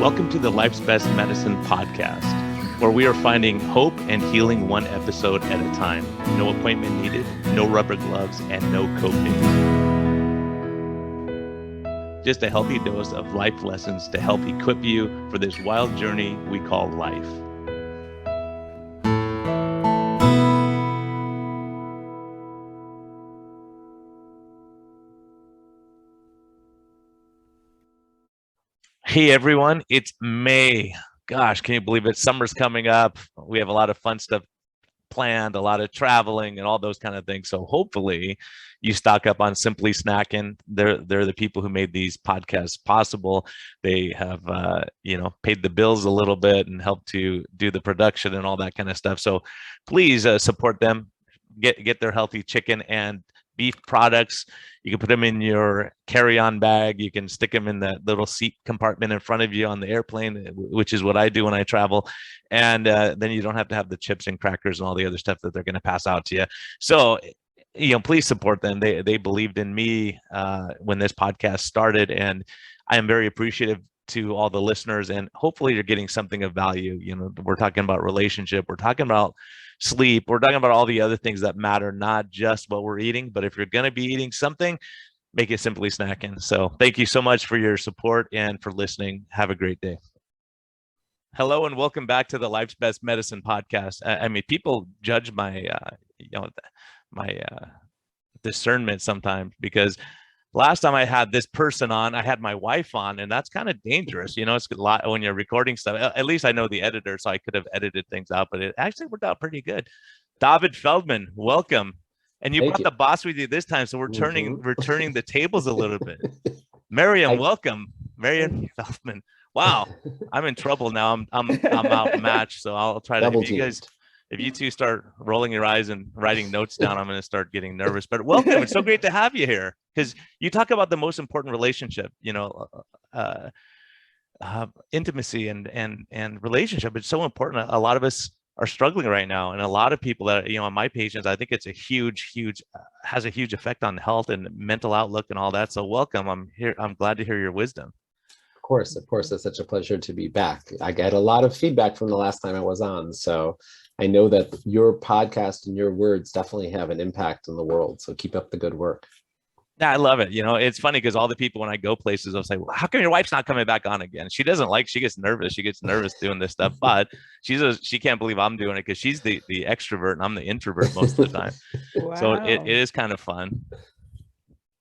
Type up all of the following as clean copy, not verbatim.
Welcome to the Life's Best Medicine podcast, where we are finding hope and healing one episode at a time. No appointment needed, no rubber gloves, and no coping. Just a healthy dose of life lessons to help equip you for this wild journey we call life. Hey everyone, it's May. Gosh, can you believe it? Summer's coming up. We have a lot of fun stuff planned, a lot of traveling and all those kind of things. So hopefully you stock up on Simply Snacking. They're the people who made these podcasts possible. They have paid the bills a little bit and helped to do the production and all that kind of stuff. So please support them. Get their healthy chicken and beef products. You can put them in your carry-on bag. You can stick them in that little seat compartment in front of you on the airplane, which is what I do when I travel. And then you don't have to have the chips and crackers and all the other stuff that they're going to pass out to you. So, please support them. They believed in me when this podcast started, and I am very appreciative to all the listeners, and hopefully you're getting something of value. We're talking about relationship, we're talking about sleep, we're talking about all the other things that matter, not just what we're eating. But if you're going to be eating something, make it Simply Snacking. So thank you so much for your support and for listening. Have a great day. Hello and welcome back to the Life's Best Medicine podcast. I mean, people judge my discernment sometimes, because last time I had this person on, I had my wife on, and that's kind of dangerous. It's a lot when you're recording stuff. At least I know the editor, so I could have edited things out, but it actually worked out pretty good. Dovid Feldman, welcome. And you brought the boss with you this time, so we're turning the tables a little bit. Miriam, welcome. Miriam Feldman. Wow, I'm in trouble now. I'm outmatched, so I'll try to. If you two start rolling your eyes and writing notes down, I'm going to start getting nervous. But welcome. It's so great to have you here, because you talk about the most important relationship, intimacy and relationship. It's so important. A lot of us are struggling right now. And a lot of people that, my patients, I think it's has a huge effect on health and mental outlook and all that. So welcome. I'm here. I'm glad to hear your wisdom. Of course. It's such a pleasure to be back. I got a lot of feedback from the last time I was on. So I know that your podcast and your words definitely have an impact in the world. So keep up the good work. Yeah, I love it. It's funny because all the people, when I go places, I'll say, well, how come your wife's not coming back on again? She gets nervous. She gets nervous doing this stuff, but she can't believe I'm doing it, because she's the extrovert and I'm the introvert most of the time. Wow. So it is kind of fun.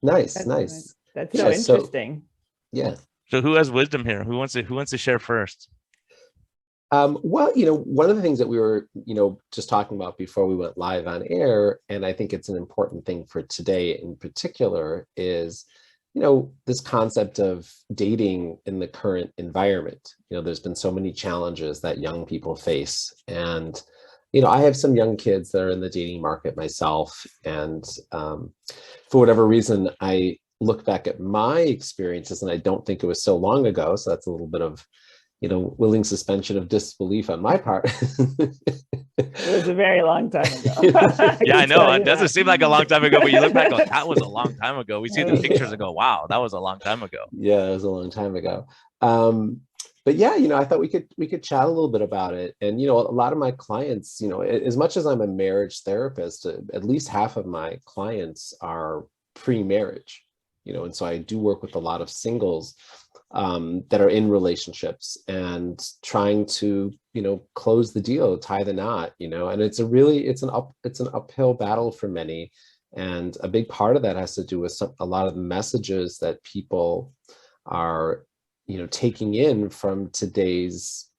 Nice. That's so interesting. So who has wisdom here? Who wants to share first? Well, one of the things that we were, just talking about before we went live on air, and I think it's an important thing for today in particular, is, this concept of dating in the current environment. There's been so many challenges that young people face. And, I have some young kids that are in the dating market myself. And for whatever reason, I look back at my experiences, and I don't think it was so long ago. So that's a little bit of, willing suspension of disbelief on my part. It was a very long time ago. Yeah, I know. It doesn't seem like a long time ago, but you look back like, that was a long time ago. We see the pictures and go, wow, that was a long time ago. Yeah, it was a long time ago. But yeah, I thought we could chat a little bit about it. And, a lot of my clients, as much as I'm a marriage therapist, at least half of my clients are pre-marriage, and so I do work with a lot of singles that are in relationships and trying to, close the deal, tie the knot, and it's an uphill battle for many. And a big part of that has to do with a lot of the messages that people are, taking in from today's,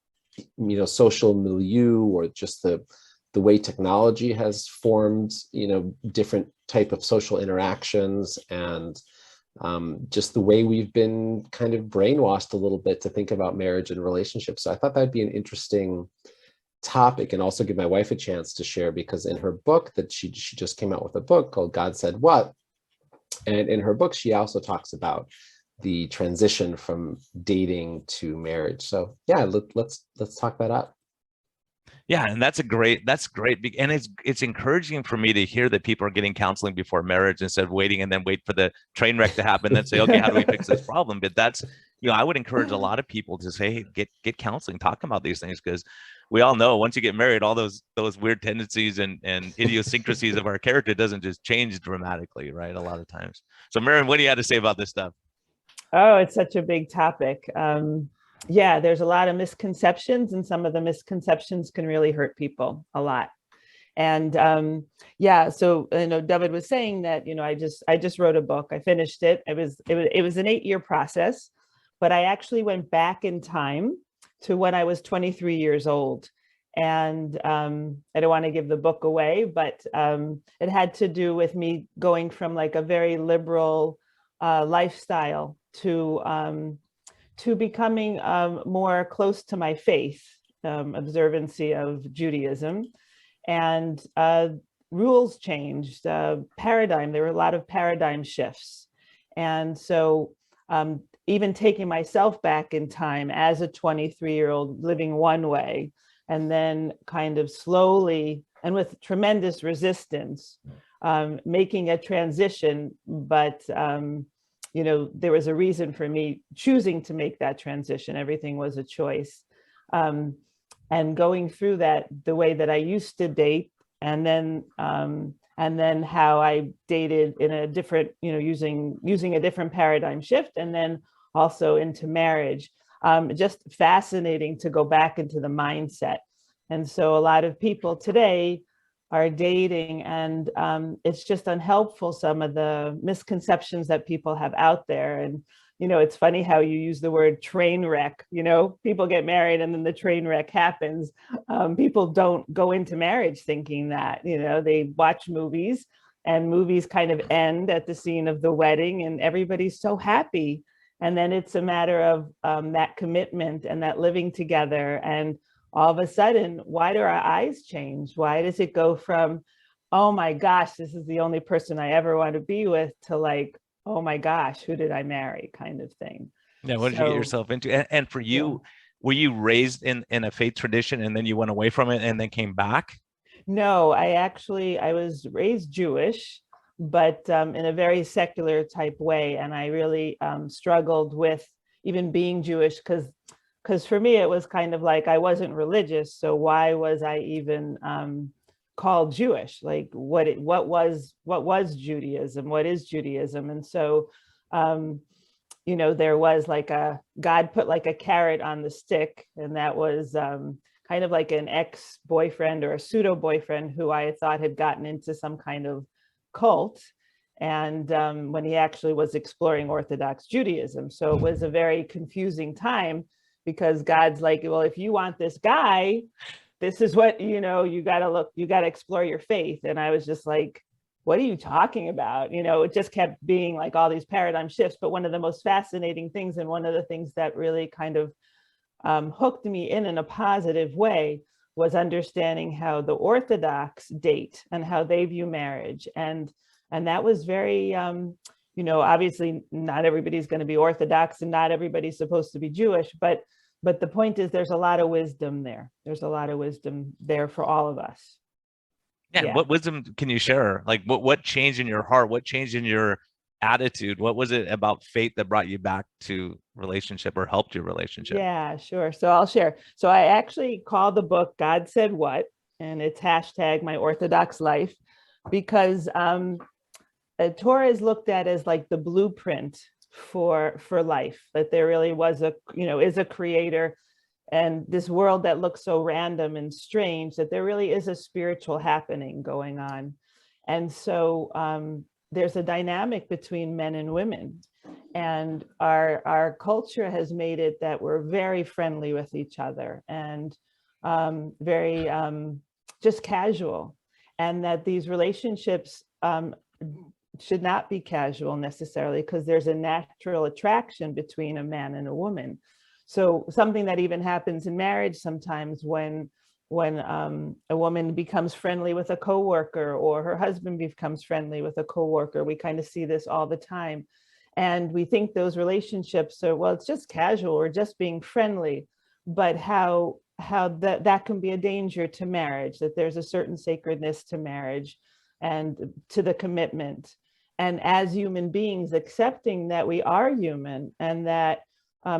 social milieu, or just the way technology has formed, different type of social interactions, and just the way we've been kind of brainwashed a little bit to think about marriage and relationships. So I thought that'd be an interesting topic, and also give my wife a chance to share, because in her book that she just came out with a book called God Said What, and in her book she also talks about the transition from dating to marriage. So yeah, let's talk that up. Yeah, and that's great. And it's encouraging for me to hear that people are getting counseling before marriage instead of waiting and then wait for the train wreck to happen and then say, okay, how do we fix this problem? But that's I would encourage a lot of people to say, hey, get counseling, talk about these things, because we all know once you get married, all those weird tendencies and idiosyncrasies of our character doesn't just change dramatically, right? A lot of times. So Miriam, what do you have to say about this stuff? Oh, it's such a big topic. Yeah, there's a lot of misconceptions, and some of the misconceptions can really hurt people a lot. And yeah, so Dovid was saying that I just wrote a book. I finished it. It was an 8-year process, but I actually went back in time to when I was 23 years old. And I don't want to give the book away, but it had to do with me going from like a very liberal lifestyle to becoming more close to my faith, observancy of Judaism. And rules changed, paradigm. There were a lot of paradigm shifts. And so even taking myself back in time as a 23-year-old living one way, and then kind of slowly and with tremendous resistance, making a transition. But, there was a reason for me choosing to make that transition. Everything was a choice. And going through that, the way that I used to date, and then how I dated in a different, using a different paradigm shift, and then also into marriage. Just fascinating to go back into the mindset. And so a lot of people today are dating, and it's just unhelpful, some of the misconceptions that people have out there. And it's funny how you use the word train wreck. People get married and then the train wreck happens. People don't go into marriage thinking that. They watch movies, and movies kind of end at the scene of the wedding, and everybody's so happy. And then it's a matter of that commitment and that living together. And all of a sudden, why do our eyes change? Why does it go from, oh my gosh, this is the only person I ever want to be with, to like, oh my gosh, who did I marry, kind of thing. Yeah, what did you get yourself into? And for you, were you raised in a faith tradition and then you went away from it and then came back? No, I was raised Jewish, but in a very secular type way. And I really struggled with even being Jewish, because for me, it was kind of like I wasn't religious. So why was I even called Jewish? Like what was Judaism? What is Judaism? And so, there was like God put like a carrot on the stick, and that was kind of like an ex-boyfriend or a pseudo boyfriend who I thought had gotten into some kind of cult. And when he actually was exploring Orthodox Judaism. So it was a very confusing time, because God's like, well, if you want this guy, this is what, you got to explore your faith. And I was just like, what are you talking about? It just kept being like all these paradigm shifts. But one of the most fascinating things, and one of the things that really kind of hooked me in a positive way, was understanding how the Orthodox date and how they view marriage. And that was very, obviously not everybody's going to be Orthodox, and not everybody's supposed to be Jewish, but the point is, there's a lot of wisdom there. There's a lot of wisdom there for all of us. Yeah. What wisdom can you share? Like what changed in your heart? What changed in your attitude? What was it about faith that brought you back to relationship or helped your relationship? Yeah, sure. So I'll share. So I actually call the book God Said What, and it's hashtag my Orthodox life, because Torah is looked at as like the blueprint for life, that there really was is a creator, and this world that looks so random and strange, that there really is a spiritual happening going on. And so there's a dynamic between men and women, and our culture has made it that we're very friendly with each other, and very just casual, and that these relationships should not be casual necessarily, because there's a natural attraction between a man and a woman. So something that even happens in marriage sometimes, when a woman becomes friendly with a coworker, or her husband becomes friendly with a coworker, we kind of see this all the time. And we think those relationships are, well, it's just casual or just being friendly, but how that can be a danger to marriage, that there's a certain sacredness to marriage and to the commitment. And as human beings, accepting that we are human, and that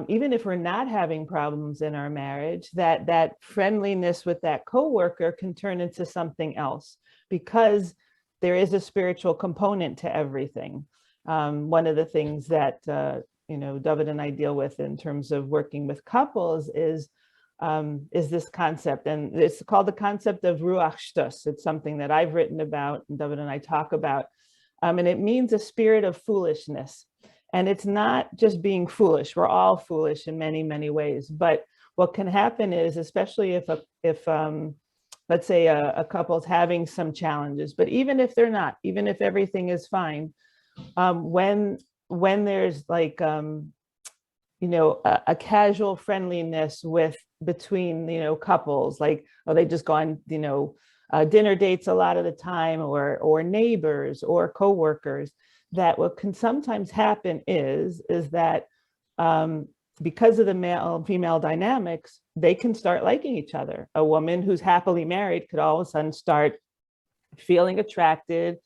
even if we're not having problems in our marriage, that friendliness with that coworker can turn into something else, because there is a spiritual component to everything. One of the things that Dovid and I deal with in terms of working with couples is this concept, and it's called the concept of Ruachstus. It's something that I've written about, and Dovid and I talk about, and it means a spirit of foolishness. And it's not just being foolish. We're all foolish in many, many ways. But what can happen is, especially if let's say a couple's having some challenges, but even if they're not, even if everything is fine, when there's like a casual friendliness between couples, like, oh, they just go on dinner dates a lot of the time, or neighbors or coworkers, that what can sometimes happen is that because of the male and female dynamics, they can start liking each other. A woman who's happily married could all of a sudden start feeling attracted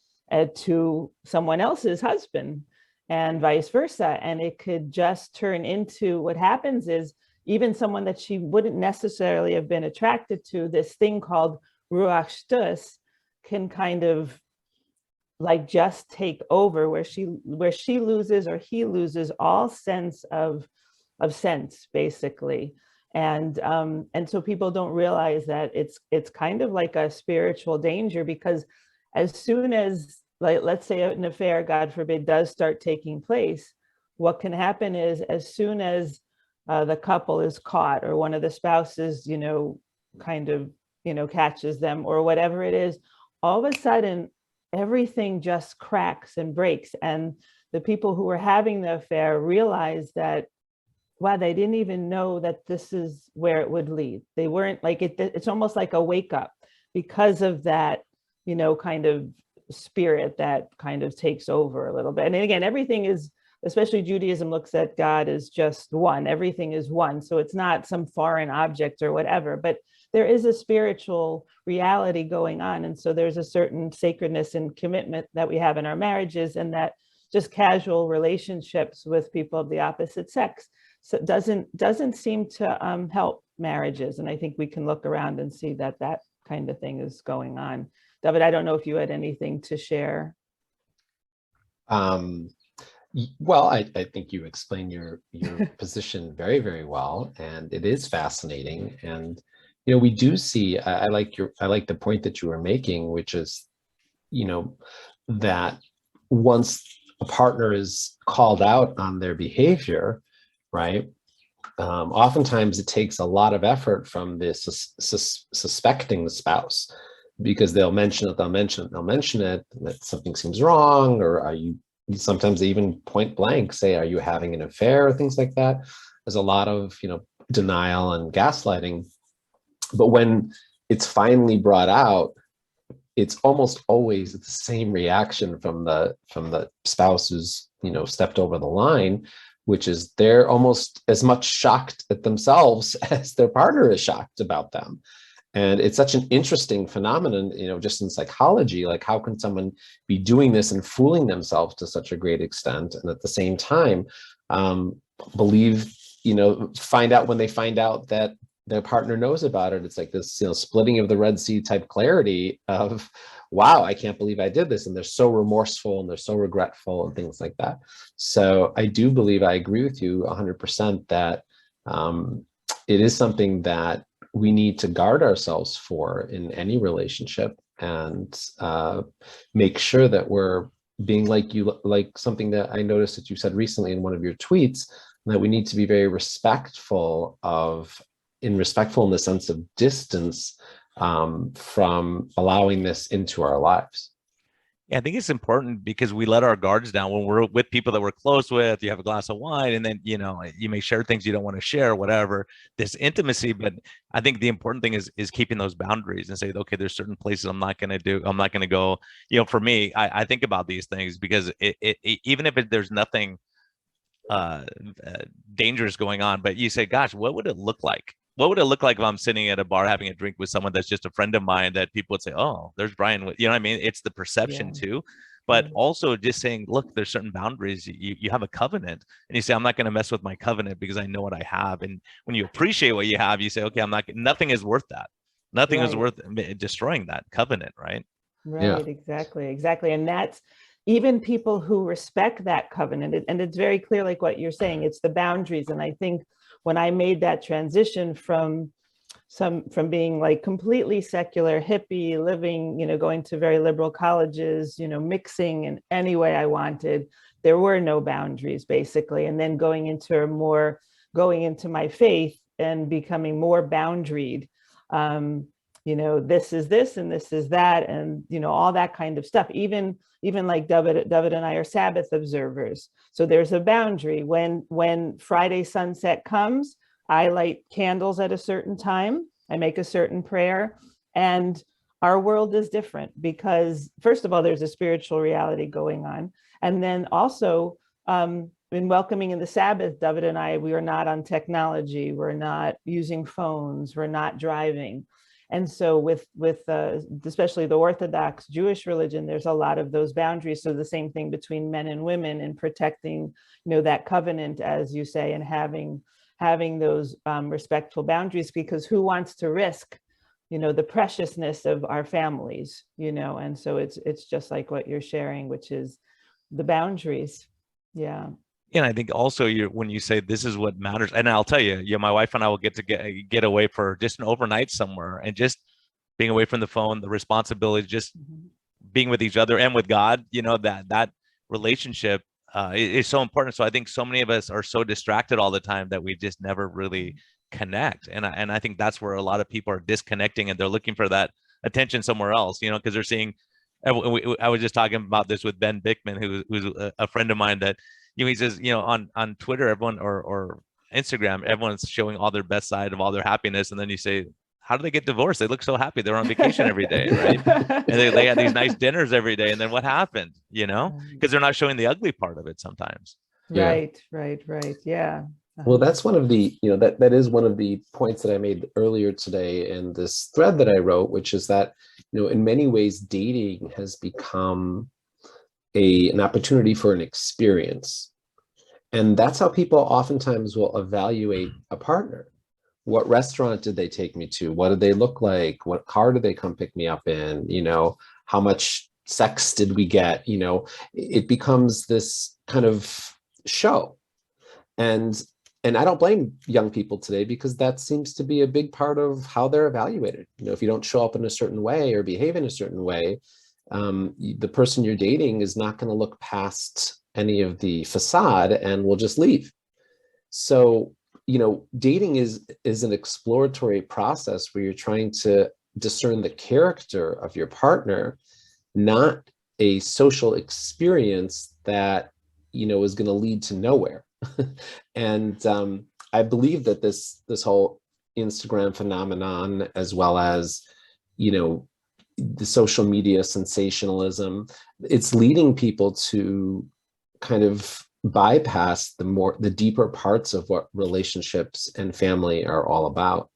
to someone else's husband, and vice versa. And it could just turn into, what happens is, even someone that she wouldn't necessarily have been attracted to, this thing called Ruachstus can kind of like just take over, where she loses, or he loses, all sense of sense, basically. And so people don't realize that it's kind of like a spiritual danger, because as soon as, like, let's say an affair, God forbid, does start taking place, what can happen is, as soon as the couple is caught, or one of the spouses kind of catches them, or whatever it is, all of a sudden everything just cracks and breaks. And the people who were having the affair realize that, wow, they didn't even know that this is where it would lead. They weren't like it. It's almost like a wake up, because of that, kind of spirit that kind of takes over a little bit. And again, everything is, especially Judaism, looks at God as just one. Everything is one. So it's not some foreign object or whatever, but there is a spiritual reality going on. And so there's a certain sacredness and commitment that we have in our marriages, and that just casual relationships with people of the opposite sex, so doesn't seem to help marriages. And I think we can look around and see that kind of thing is going on. Dovid, I don't know if you had anything to share. Well, I think you explained your position very, very well, and it is fascinating. And we do see, I like the point that you were making, which is, that once a partner is called out on their behavior, right? Oftentimes it takes a lot of effort from the suspecting the spouse, because they'll mention it, that something seems wrong, or sometimes they even point blank say, are you having an affair, or things like that. There's a lot of, denial and gaslighting. But when it's finally brought out, it's almost always the same reaction from the spouse who's, stepped over the line, which is they're almost as much shocked at themselves as their partner is shocked about them. And it's such an interesting phenomenon, just in psychology, like how can someone be doing this and fooling themselves to such a great extent, and at the same time believe, find out when they find out that their partner knows about it. It's like this, splitting of the Red Sea type clarity of, wow, I can't believe I did this. And they're so remorseful and they're so regretful and things like that. So I do believe, I agree with you 100% that it is something that we need to guard ourselves for in any relationship, and make sure that we're being like something that I noticed that you said recently in one of your tweets, that we need to be very respectful in the sense of distance from allowing this into our lives. Yeah, I think it's important, because we let our guards down when we're with people that we're close with. You have a glass of wine, and then, you may share things you don't want to share, whatever, this intimacy. But I think the important thing is keeping those boundaries and say, okay, there's certain places I'm not going to go. For me, I think about these things, because even if there's nothing dangerous going on, but you say, gosh, what would it look like? What would it look like if I'm sitting at a bar having a drink with someone that's just a friend of mine, that people would say, oh, there's Brian. You know what I mean? It's the perception too. but also just saying, look, there's certain boundaries. You have a covenant, and you say, I'm not going to mess with my covenant because I know what I have. And when you appreciate what you have, you say, okay, nothing is worth that. Nothing is worth destroying that covenant, right? Right, exactly. And that's even people who respect that covenant. And it's very clear, like what you're saying, it's the boundaries. And I think when I made that transition from being like completely secular hippie, living, going to very liberal colleges, mixing in any way I wanted, there were no boundaries basically. And then going into my faith and becoming more boundaried. This is this and this is that, and all that kind of stuff. Even like David and I are Sabbath observers, so there's a boundary. When Friday sunset comes, I light candles at a certain time. I make a certain prayer, and our world is different because, first of all, there's a spiritual reality going on, and then also in welcoming in the Sabbath, David and I, we are not on technology. We're not using phones. We're not driving. And so with especially the Orthodox Jewish religion, there's a lot of those boundaries. So the same thing between men and women in protecting, that covenant, as you say, and having those respectful boundaries, because who wants to risk, the preciousness of our families, and so it's just like what you're sharing, which is the boundaries. Yeah. And I think also when you say this is what matters, and I'll tell you, my wife and I will get away for just an overnight somewhere, and just being away from the phone, the responsibility, just being with each other and with God, that relationship is so important. So I think so many of us are so distracted all the time that we just never really connect. And I think that's where a lot of people are disconnecting, and they're looking for that attention somewhere else, because they're seeing. I was just talking about this with Ben Bickman, who's a friend of mine, that he says, on Twitter, everyone or Instagram, everyone's showing all their best side of all their happiness, and then you say, how do they get divorced? They look so happy. They're on vacation every day, right? And they had these nice dinners every day, and then what happened? Because they're not showing the ugly part of it sometimes. Right. Yeah. Well, that's one of the, that is one of the points that I made earlier today in this thread that I wrote, which is that, in many ways, dating has become an opportunity for an experience. And that's how people oftentimes will evaluate a partner. What restaurant did they take me to? What did they look like? What car did they come pick me up in? How much sex did we get? It becomes this kind of show. And I don't blame young people today, because that seems to be a big part of how they're evaluated. If you don't show up in a certain way or behave in a certain way, the person you're dating is not going to look past any of the facade and will just leave. So, dating is an exploratory process where you're trying to discern the character of your partner, not a social experience that, is going to lead to nowhere. And I believe that this whole Instagram phenomenon, as well as, the social media sensationalism, it's leading people to kind of bypass the deeper parts of what relationships and family are all about.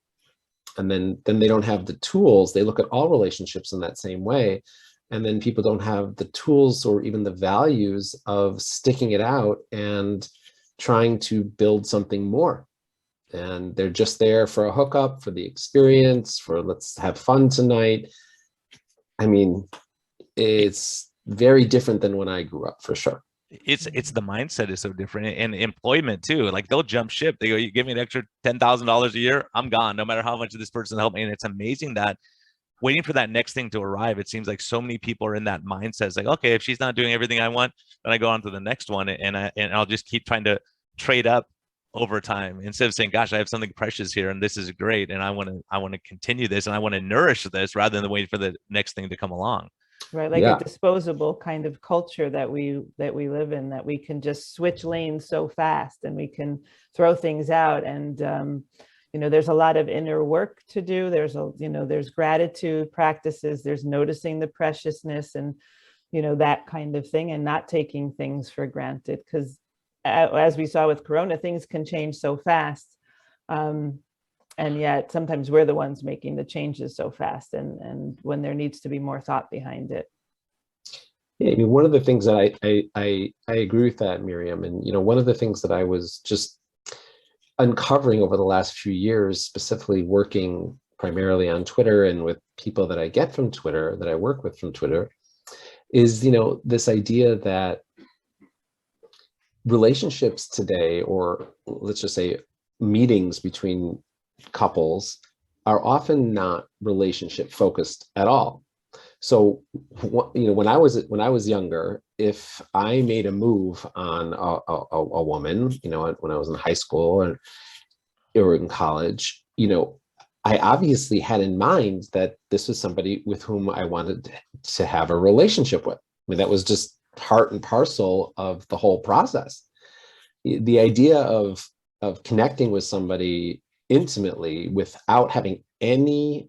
And then they don't have the tools. They look at all relationships in that same way. And then people don't have the tools or even the values of sticking it out and trying to build something more. And they're just there for a hookup, for the experience, for let's have fun tonight. I mean, it's very different than when I grew up, for sure. It's the mindset is so different, and employment too. Like, they'll jump ship. They go, you give me an extra $10,000 a year, I'm gone, no matter how much of this person helped me. And it's amazing that waiting for that next thing to arrive, it seems like so many people are in that mindset. It's like, okay, if she's not doing everything I want, then I go on to the next one, and I'll just keep trying to trade up over time, instead of saying, gosh, I have something precious here and this is great, and I want to continue this, and I want to nourish this, rather than wait for the next thing to come along. Right, like a disposable kind of culture that we live in, that we can just switch lanes so fast, and we can throw things out. And there's a lot of inner work to do. There's gratitude practices, there's noticing the preciousness, and that kind of thing, and not taking things for granted, because as we saw with Corona, things can change so fast. And yet sometimes we're the ones making the changes so fast, and when there needs to be more thought behind it. Yeah, I mean, one of the things that I agree with that, Miriam, and one of the things that I was just uncovering over the last few years, specifically working primarily on Twitter and with people that I get from Twitter, that I work with from Twitter, is this idea that relationships today, or let's just say meetings between couples, are often not relationship focused at all. So, when I was younger, if I made a move on a woman, when I was in high school or in college, I obviously had in mind that this was somebody with whom I wanted to have a relationship with. I mean, that was just part and parcel of the whole process. The idea of connecting with somebody intimately without having any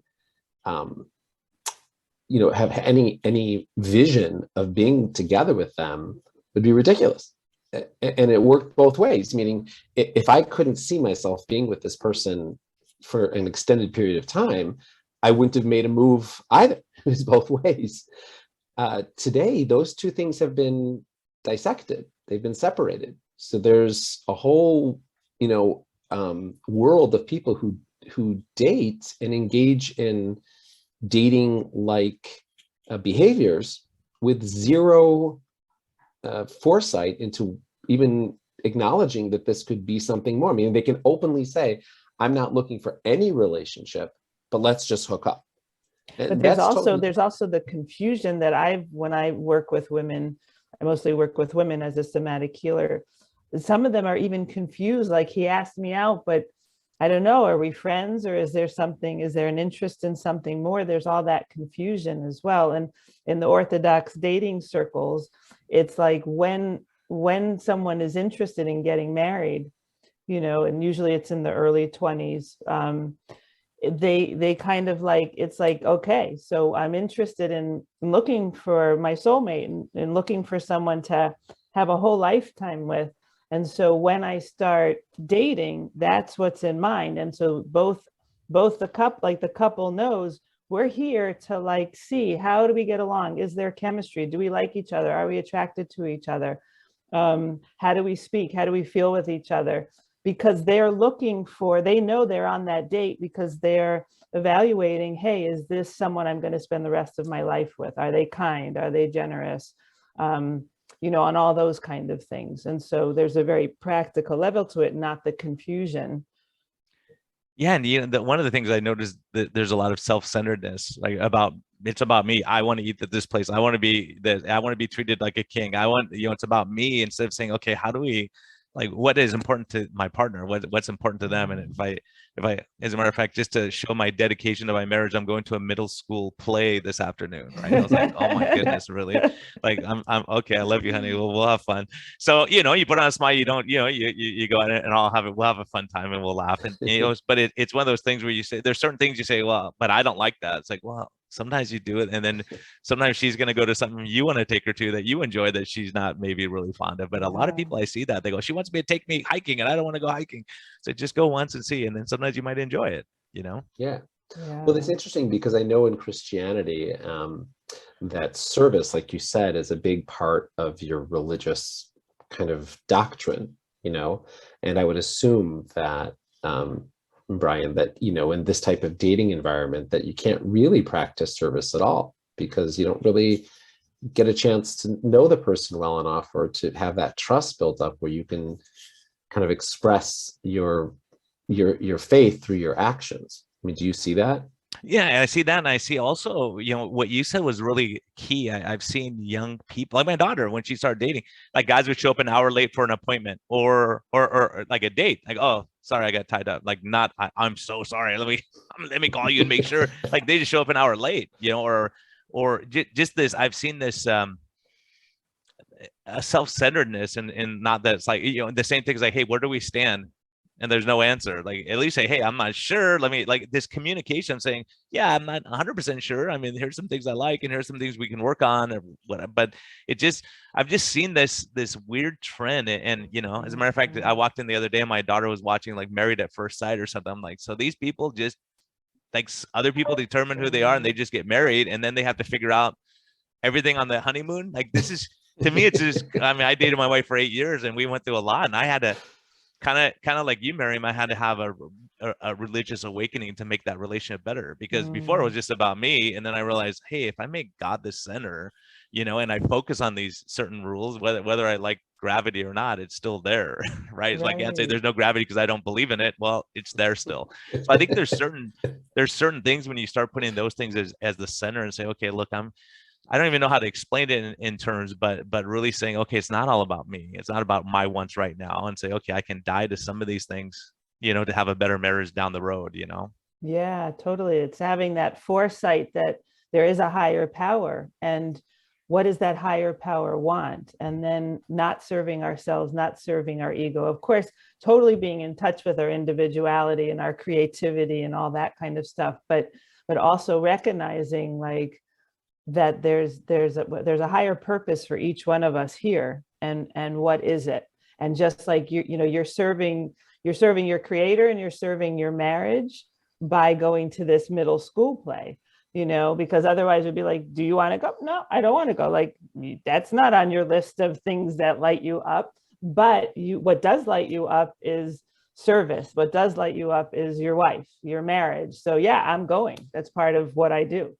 have any vision of being together with them would be ridiculous. And it worked both ways, meaning if I couldn't see myself being with this person for an extended period of time, I wouldn't have made a move either. It was both ways. Today, those two things have been dissected. They've been separated. So there's a whole, world of people who date and engage in dating like behaviors with zero foresight into even acknowledging that this could be something more. I mean, they can openly say, I'm not looking for any relationship, but let's just hook up. But there's also the confusion that when I work with women, I mostly work with women as a somatic healer. Some of them are even confused, like, he asked me out, but I don't know, are we friends, or is there an interest in something more? There's all that confusion as well. And in the orthodox dating circles, it's like when someone is interested in getting married, and usually it's in the early 20s, they kind of like, it's like, okay, so I'm interested in looking for my soulmate and looking for someone to have a whole lifetime with. And so when I start dating, that's what's in mind. And so both the couple knows, we're here to see, how do we get along? Is there chemistry? Do we like each other? Are we attracted to each other? How do we speak? How do we feel with each other? Because they know they're on that date because they're evaluating, hey, is this someone I'm going to spend the rest of my life with? Are they kind? Are they generous? On all those kind of things. And so there's a very practical level to it, not the confusion. Yeah, and one of the things I noticed, that there's a lot of self-centeredness, it's about me. I want to eat at this place. I want to be treated like a king. It's about me, instead of saying, okay, how do we, what is important to my partner? What's important to them? And if I, as a matter of fact, just to show my dedication to my marriage, I'm going to a middle school play this afternoon. Right? I was like, oh my goodness, really? I'm okay. I love you, honey. We'll have fun. So, you put on a smile, you don't, you go out and we'll have a fun time and we'll laugh. And, but it's one of those things where you say, there's certain things you say, well, but I don't like that. It's like, well, sometimes you do it, and then sometimes she's going to go to something you want to take her to that you enjoy that she's not maybe really fond of. But a lot of people, I see that, they go, she wants me to take me hiking and I don't want to go hiking. So just go once and see, and then sometimes you might enjoy it, Yeah. Well, it's interesting because I know in Christianity that service, like you said, is a big part of your religious kind of doctrine, and I would assume that Brian, that in this type of dating environment, that you can't really practice service at all, because you don't really get a chance to know the person well enough, or to have that trust built up where you can kind of express your faith through your actions. I mean, do you see that? Yeah, I see that. And I see also, what you said was really key. I've seen young people, like my daughter, when she started dating, like guys would show up an hour late for an appointment or like a date. Like, oh, sorry, I got tied up. Like, I'm so sorry. Let me call you and make sure. Like, they just show up an hour late, or just this. I've seen this a self-centeredness, and not that it's like, the same thing is like, hey, where do we stand? And there's no answer. Like, at least say, hey, I'm not sure. Let me, this communication saying, yeah, I'm not 100% sure. I mean, here's some things I like, and here's some things we can work on, or whatever. But I've just seen this weird trend. And, as a matter of fact, I walked in the other day and my daughter was watching like Married at First Sight or something. I'm like, so these people just, like, other people determine who they are and they just get married, and then they have to figure out everything on the honeymoon. Like this is, to me, it's just, I mean, I dated my wife for 8 years and we went through a lot, and I had to kind of like you, Miriam, I had to have a religious awakening to make that relationship better, because before it was just about me. And then I realized, hey, if I make God the center, and I focus on these certain rules, whether I like gravity or not, it's still there, right? It's like, I can't say there's no gravity because I don't believe in it. Well, it's there still. So I think there's certain things when you start putting those things as the center and say, okay, look, I don't even know how to explain it in terms, but really saying, okay, it's not all about me. It's not about my wants right now, and say, okay, I can die to some of these things, to have a better marriage down the road, Yeah, totally. It's having that foresight that there is a higher power, and what does that higher power want? And then not serving ourselves, not serving our ego. Of course, totally being in touch with our individuality and our creativity and all that kind of stuff, but also recognizing like that there's a higher purpose for each one of us here, and what is it? And just like you're serving your creator and you're serving your marriage by going to this middle school play, because otherwise it'd be like, do you want to go? No, I don't want to go. Like, that's not on your list of things that light you up. But what does light you up is service. What does light you up is your wife, your marriage. So yeah, I'm going. That's part of what I do,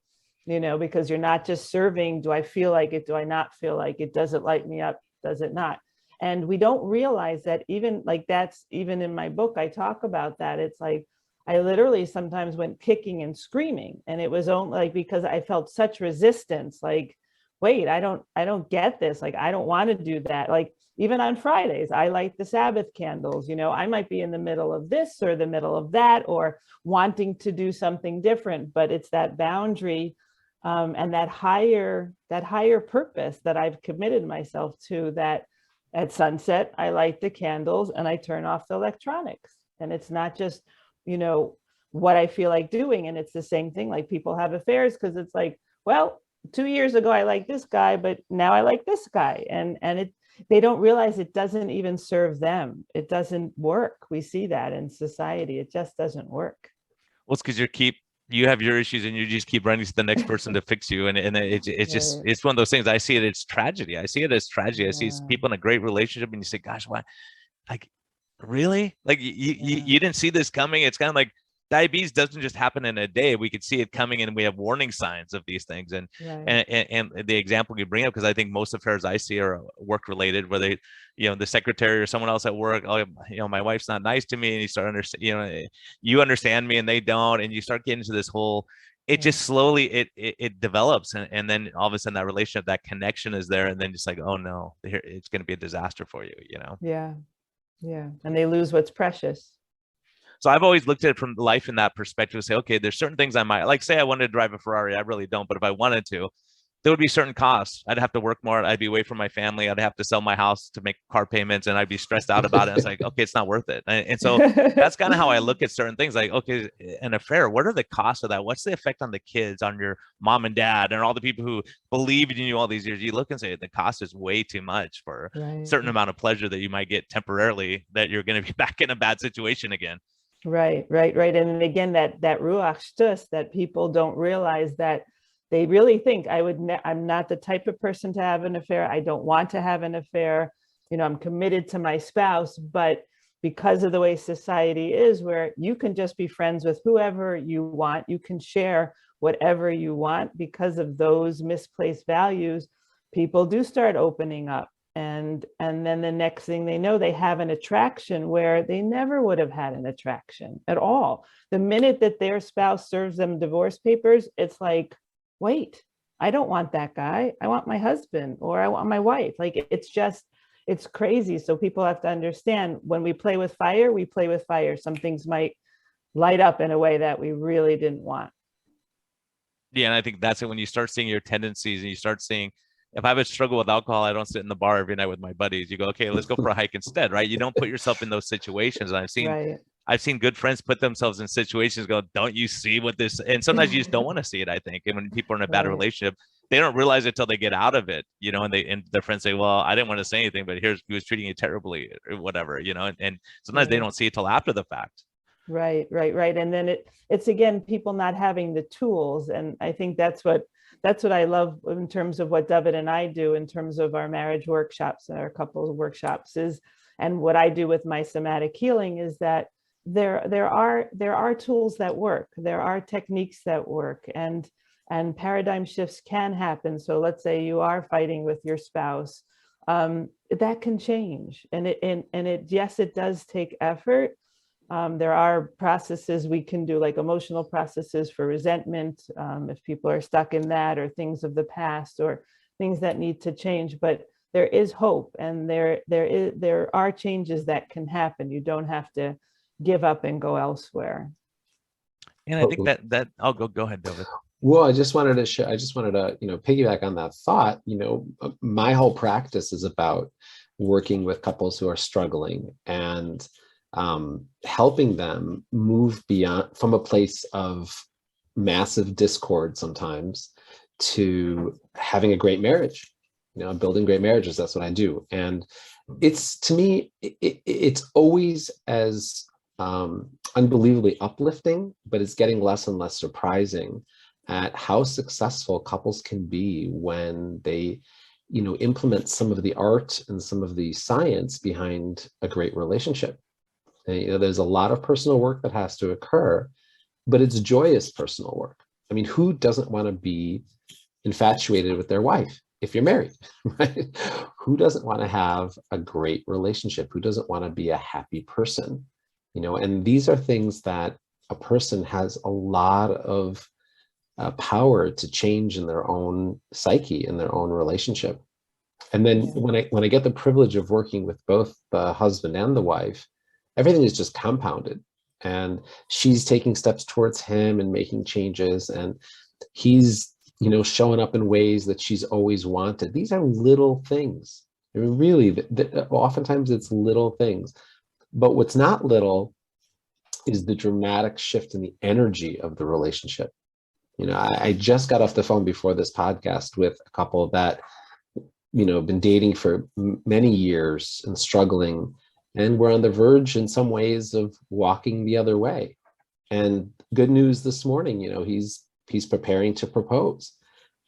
because you're not just serving. Do I feel like it? Do I not feel like it? Does it light me up? Does it not? And we don't realize that even like that's even in my book, I talk about that. It's like, I literally sometimes went kicking and screaming, and it was only like because I felt such resistance, like, wait, I don't get this. Like, I don't want to do that. Like, even on Fridays, I light the Sabbath candles, I might be in the middle of this or the middle of that, or wanting to do something different, but it's that boundary and that higher purpose that I've committed myself to, that at sunset, I light the candles and I turn off the electronics. And it's not just, what I feel like doing. And it's the same thing, like people have affairs because it's like, well, 2 years ago, I liked this guy, but now I like this guy. And they don't realize it doesn't even serve them. It doesn't work. We see that in society. It just doesn't work. Well, it's because you have your issues and you just keep running to the next person to fix you. And it's just, it's one of those things. I see it as tragedy. I see it as tragedy. I see people in a great relationship and you say, gosh, why? Like, really? Like you didn't see this coming? It's kind of like diabetes doesn't just happen in a day. We could see it coming, and we have warning signs of these things. And the example you bring up, because I think most affairs I see are work related, where they, the secretary or someone else at work, oh, my wife's not nice to me, and you start understand, you understand me and they don't, and you start getting into this whole. It just slowly it develops, and then all of a sudden that relationship, that connection is there, and then just like, oh no, it's going to be a disaster for you, Yeah, and they lose what's precious. So I've always looked at it from life in that perspective and say, okay, there's certain things I might like. Say I wanted to drive a Ferrari, I really don't, but if I wanted to, there would be certain costs. I'd have to work more. I'd be away from my family. I'd have to sell my house to make car payments, and I'd be stressed out about it. It's like, okay, it's not worth it. And so that's kind of how I look at certain things. Like, okay, an affair, what are the costs of that? What's the effect on the kids, on your mom and dad, and all the people who believed in you all these years? You look and say the cost is way too much for a certain amount of pleasure that you might get temporarily, that you're going to be back in a bad situation again. Right. And again, that Ruachstus, that people don't realize, that they really think I'm not the type of person to have an affair. I don't want to have an affair. I'm committed to my spouse, but because of the way society is, where you can just be friends with whoever you want, you can share whatever you want, because of those misplaced values, people do start opening up. And then the next thing they know, they have an attraction where they never would have had an attraction at all. The minute that their spouse serves them divorce papers, it's like, wait, I don't want that guy. I want my husband, or I want my wife. Like, it's crazy. So people have to understand, when we play with fire, we play with fire. Some things might light up in a way that we really didn't want. Yeah, and I think that's it. When you start seeing your tendencies, and you start seeing, if I have a struggle with alcohol, I don't sit in the bar every night with my buddies. You go, okay, let's go for a hike instead, right? You don't put yourself in those situations. And I've seen good friends put themselves in situations, go, don't you see what this, and sometimes you just don't want to see it, I think. And when people are in a bad relationship, they don't realize it till they get out of it, and their friends say, well, I didn't want to say anything, but he was treating you terribly, or whatever, and sometimes they don't see it till after the fact. Right. And then it's again, people not having the tools. And I think that's what that's what I love in terms of what Dovid and I do in terms of our marriage workshops and our couples workshops is, and what I do with my somatic healing is that there are tools that work. There are techniques that work, and paradigm shifts can happen. So let's say you are fighting with your spouse, that can change, and it yes, it does take effort. There are processes we can do, like emotional processes for resentment, if people are stuck in that, or things of the past, or things that need to change. But there is hope, and there are changes that can happen. You don't have to give up and go elsewhere. And I think that I'll go ahead, David. Well, I just wanted to piggyback on that thought. My whole practice is about working with couples who are struggling and helping them move beyond from a place of massive discord sometimes to having a great marriage, building great marriages. That's what I do. And it's, to me, it's always as unbelievably uplifting, but it's getting less and less surprising at how successful couples can be when they implement some of the art and some of the science behind a great relationship. And, there's a lot of personal work that has to occur, but it's joyous personal work. I mean, who doesn't want to be infatuated with their wife if you're married, right? Who doesn't want to have a great relationship? Who doesn't want to be a happy person? And these are things that a person has a lot of power to change in their own psyche, in their own relationship. And then when I get the privilege of working with both the husband and the wife, everything is just compounded, and she's taking steps towards him and making changes, and he's showing up in ways that she's always wanted. These are little things. I mean, really, oftentimes it's little things, but what's not little is the dramatic shift in the energy of the relationship. I just got off the phone before this podcast with a couple that been dating for many years and struggling, and we're on the verge in some ways of walking the other way. And good news this morning, he's preparing to propose.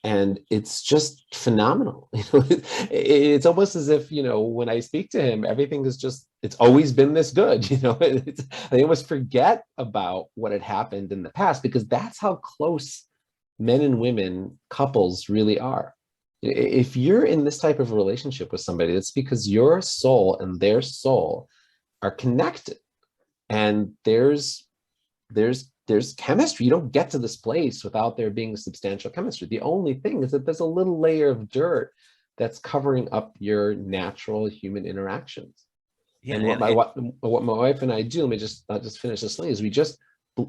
And it's just phenomenal. It's almost as if, when I speak to him, everything is just, it's always been this good. They almost forget about what had happened in the past, because that's how close men and women, couples really are. If you're in this type of relationship with somebody, it's because your soul and their soul are connected, and there's chemistry. You don't get to this place without there being substantial chemistry. The only thing is that there's a little layer of dirt that's covering up your natural human interactions. Yeah, and what my wife and I do, I'll just finish this thing, is we just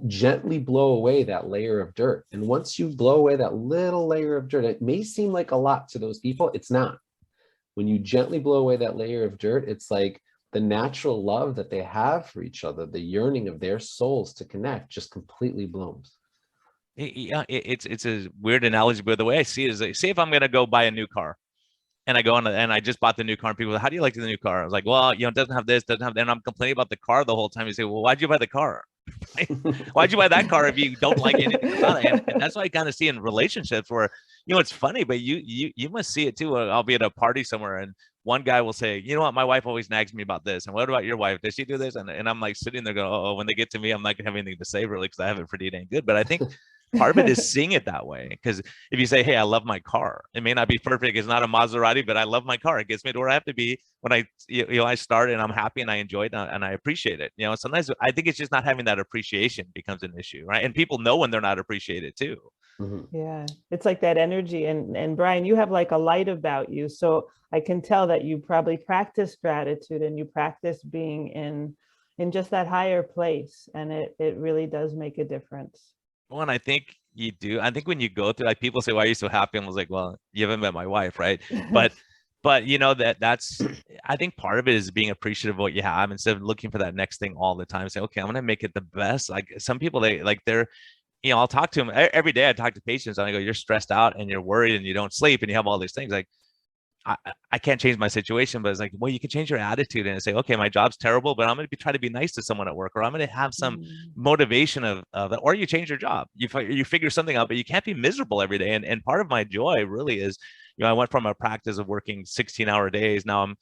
gently blow away that layer of dirt. And once you blow away that little layer of dirt, it may seem like a lot to those people. It's not. When you gently blow away that layer of dirt, it's like the natural love that they have for each other, the yearning of their souls to connect, just completely blooms. Yeah, it's a weird analogy, but the way I see it is, like, say if I'm going to go buy a new car, and I go on and I just bought the new car, and people are, how do you like the new car? I was like, well, it doesn't have this, doesn't have that. And I'm complaining about the car the whole time. You say, well, why'd you buy the car? Why'd you buy that car if you don't like anything about it? And that's what I kind of see in relationships where, it's funny, but you must see it too. I'll be at a party somewhere, and one guy will say, you know what, my wife always nags me about this. And what about your wife? Does she do this? And I'm like sitting there going, oh, when they get to me, I'm not gonna have anything to say really, because I have it pretty dang good. But I think part of it is seeing it that way. Because if you say, hey, I love my car, it may not be perfect. It's not a Maserati, but I love my car. It gets me to where I have to be when I start, and I'm happy and I enjoy it and I appreciate it. Sometimes I think it's just not having that appreciation becomes an issue, right? And people know when they're not appreciated too. Mm-hmm. Yeah, it's like that energy. And Brian, you have like a light about you. So I can tell that you probably practice gratitude, and you practice being in just that higher place. And it really does make a difference. Well, and I think you do. I think when you go through, like, people say, why are you so happy? And I was like, well, you haven't met my wife, right? But that's, I think part of it is being appreciative of what you have, instead of looking for that next thing all the time. Say, okay, I'm going to make it the best. Like some people, I'll talk to them every day. I talk to patients and I go, you're stressed out and you're worried and you don't sleep and you have all these things. Like, I can't change my situation, but it's like, well, you can change your attitude and say, okay, my job's terrible, but I'm going to try to be nice to someone at work, or I'm going to have some motivation of it, or you change your job, you figure something out, but you can't be miserable every day. And part of my joy really is, I went from a practice of working 16-hour days. Now I'm,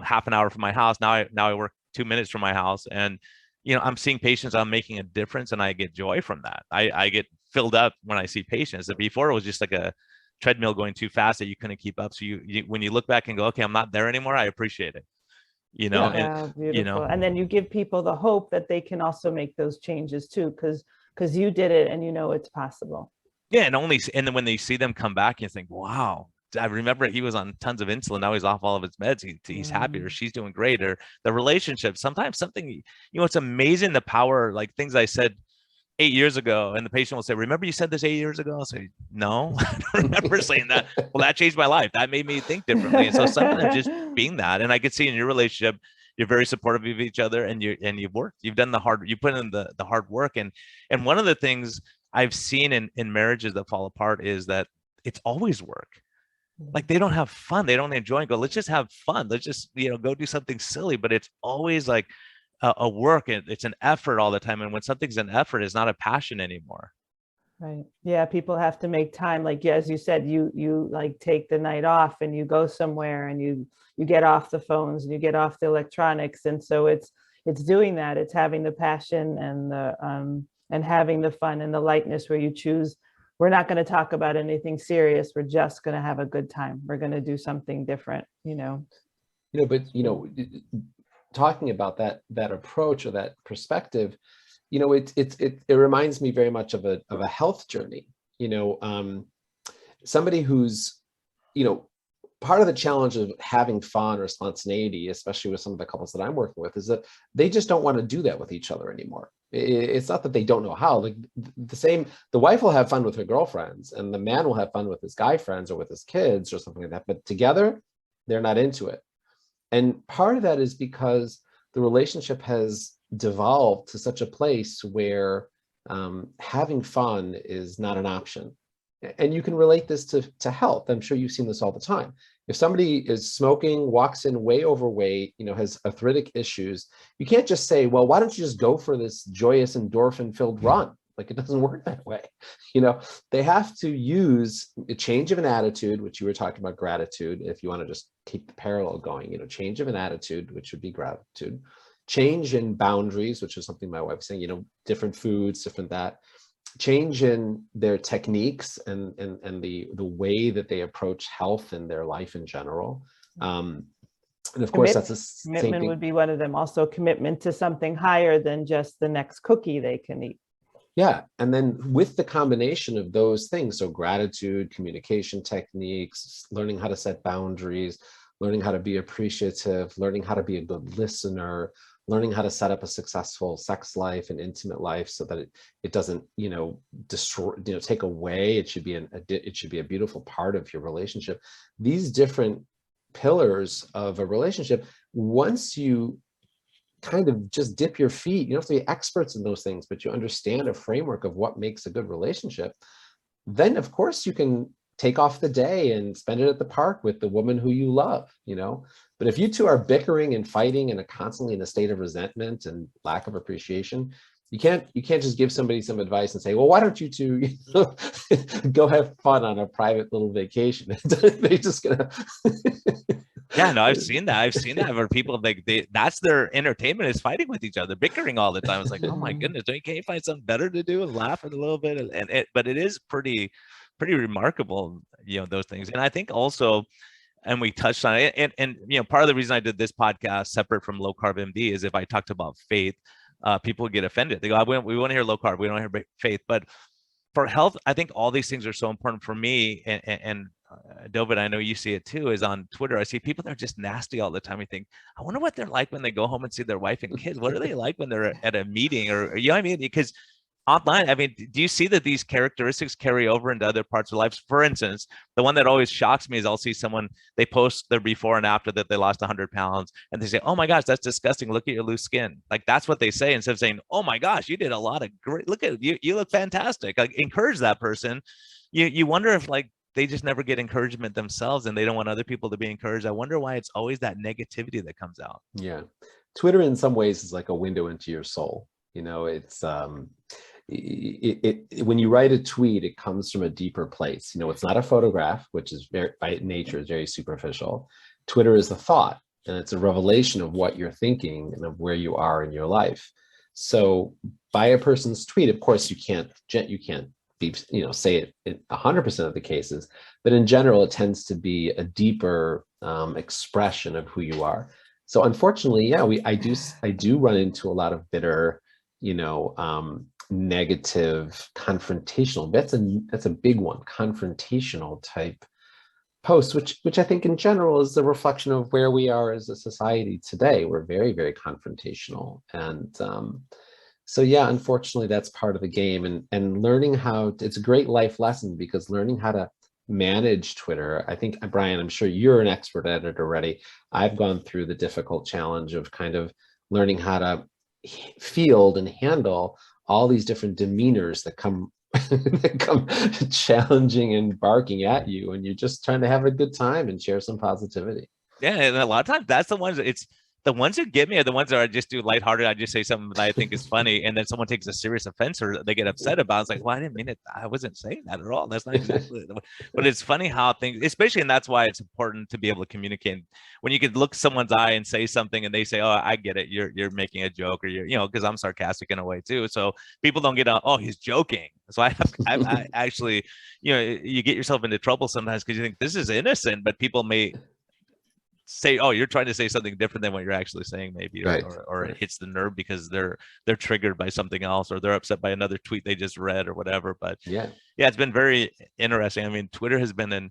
half an hour from my house. Now I work 2 minutes from my house, and, I'm seeing patients, I'm making a difference, and I get joy from that. I get filled up when I see patients. Before it was just like a treadmill going too fast that you couldn't keep up. So you when you look back and go, okay, I'm not there anymore, I appreciate it. Yeah, beautiful. And then you give people the hope that they can also make those changes too, because you did it and it's possible. Yeah, and then when they see them come back, you think, wow, I remember he was on tons of insulin. Now he's off all of his meds. He's happy, or she's doing great, or the relationship. Sometimes something, it's amazing the power, like things I said 8 years ago, and the patient will say, remember you said this 8 years ago? I'll say, no, I don't remember saying that. Well, that changed my life. That made me think differently. And so sometimes just being that, and I could see in your relationship, you're very supportive of each other, and you've worked, you've done you put in the hard work. And one of the things I've seen in marriages that fall apart is that it's always work. Like they don't have fun. They don't enjoy and go, let's just have fun. Let's just, go do something silly. But it's always like a work, and it's an effort all the time. And when something's an effort, it's not a passion anymore. Right. Yeah. People have to make time. Like, as you said, you like take the night off and you go somewhere and you get off the phones and you get off the electronics. And so it's doing that. It's having the passion and and having the fun and the lightness, where you choose, we're not going to talk about anything serious. We're just going to have a good time. We're going to do something different, But, talking about that approach or that perspective, it reminds me very much of a health journey. Somebody who's, part of the challenge of having fun or spontaneity, especially with some of the couples that I'm working with, is that they just don't want to do that with each other anymore. It's not that they don't know how. Like the wife will have fun with her girlfriends, and the man will have fun with his guy friends or with his kids or something like that. But together, they're not into it. And part of that is because the relationship has devolved to such a place where having fun is not an option. And you can relate this to health. I'm sure you've seen this all the time. If somebody is smoking, walks in way overweight, has arthritic issues, you can't just say, well, why don't you just go for this joyous endorphin-filled run? Like, it doesn't work that way. They have to use a change of an attitude, which you were talking about, gratitude. If you want to just keep the parallel going, change of an attitude, which would be gratitude, change in boundaries, which is something my wife was saying, different foods, different that, change in their techniques and the way that they approach health and their life in general. And of course, that's a commitment would be one of them. Also, commitment to something higher than just the next cookie they can eat. Yeah. And then with the combination of those things, so gratitude, communication techniques, learning how to set boundaries, learning how to be appreciative, learning how to be a good listener, learning how to set up a successful sex life and intimate life so that it doesn't, destroy, take away. It should be a beautiful part of your relationship. These different pillars of a relationship, once you kind of just dip your feet, you don't have to be experts in those things, but you understand a framework of what makes a good relationship, then of course you can take off the day and spend it at the park with the woman who you love, But if you two are bickering and fighting and are constantly in a state of resentment and lack of appreciation, you can't just give somebody some advice and say, well, why don't you two go have fun on a private little vacation? They're just gonna Yeah, no, I've seen that where people that's their entertainment, is fighting with each other, bickering all the time. It's like, oh my goodness, can't you find something better to do and laugh a little bit? But it is pretty remarkable, those things. And I think also, and we touched on it, and part of the reason I did this podcast separate from Low Carb MD is if I talked about faith, people get offended. They go, we want to hear low carb, we don't hear faith. But for health, I think all these things are so important for me. And Dovid, I know you see it too, is on Twitter. I see people that are just nasty all the time. You think, I wonder what they're like when they go home and see their wife and kids. What are they like when they're at a meeting, or what I mean? Because online, do you see that these characteristics carry over into other parts of life? For instance, the one that always shocks me is I'll see someone, they post their before and after that they lost 100 pounds, and they say, oh my gosh, that's disgusting. Look at your loose skin. Like, that's what they say, instead of saying, oh my gosh, you did a lot of great, look at you, you look fantastic. Like, encourage that person. You wonder if, like, they just never get encouragement themselves, and they don't want other people to be encouraged. I wonder why it's always that negativity that comes out. Yeah. Twitter in some ways is like a window into your soul. It's when you write a tweet, it comes from a deeper place. It's not a photograph, which is by nature is very superficial. Twitter is a thought, and it's a revelation of what you're thinking and of where you are in your life. So by a person's tweet, of course, you can't be, say it in 100% of the cases, but in general, it tends to be a deeper expression of who you are. So unfortunately, yeah, I do run into a lot of bitter, negative, confrontational. That's a big one, confrontational type posts, which I think in general is a reflection of where we are as a society today. We're very, very confrontational, and so yeah, unfortunately, that's part of the game. And learning it's a great life lesson, because learning how to manage Twitter. I think, Brian, I'm sure you're an expert at it already. I've gone through the difficult challenge of kind of learning how to field and handle all these different demeanors that come challenging and barking at you, and you're just trying to have a good time and share some positivity. Yeah, and a lot of times that's the ones the ones who get me are the ones that I just do lighthearted. I just say something that I think is funny, and then someone takes a serious offense or they get upset about it. It's like, well, I didn't mean it. I wasn't saying that at all. That's not exactly. But it's funny how things, especially, and that's why it's important to be able to communicate. When you could look someone's eye and say something, and they say, "Oh, I get it. You're making a joke," or because I'm sarcastic in a way too. So people don't get, "Oh, he's joking." So I actually, you get yourself into trouble sometimes because you think this is innocent, but people may say, oh, you're trying to say something different than what you're actually saying, maybe, right, or it hits the nerve because they're triggered by something else, or they're upset by another tweet they just read or whatever. But yeah, it's been very interesting. I mean, Twitter has been an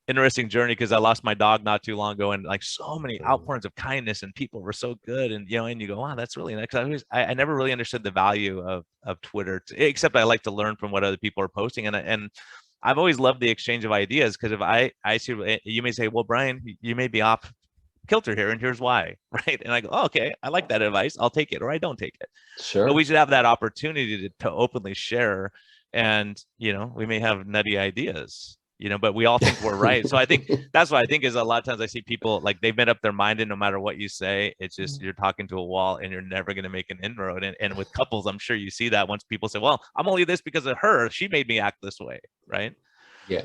interesting journey, because I lost my dog not too long ago, and like so many outpourings of kindness, and people were so good, and and you go, wow, that's really nice. I never really understood the value of Twitter, except I like to learn from what other people are posting, and I've always loved the exchange of ideas, because if I see, you may say, well, Brian, you may be off kilter here, and here's why, right? And I go, oh, okay, I like that advice. I'll take it, or I don't take it. Sure. But we should have that opportunity to openly share, and we may have nutty ideas, but we all think we're right. So I think that's what I think is a lot of times I see people like they've made up their mind, and no matter what you say, it's just you're talking to a wall, and you're never going to make an inroad. And with couples, I'm sure you see that once people say, well, I'm only this because of her, she made me act this way, right? Yeah.